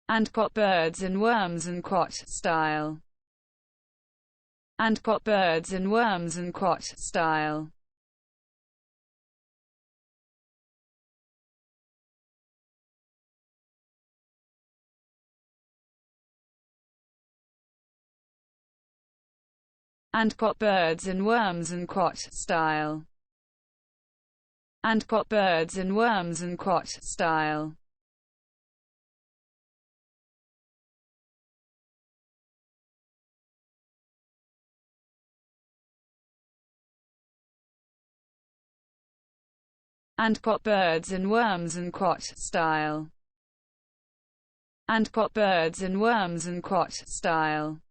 and got birds and worms and quat style, and got birds and worms and quat style, and got birds and worms and quat style, and got birds and worms and quat style, and got birds and worms and quat style, and got birds and worms and quat style.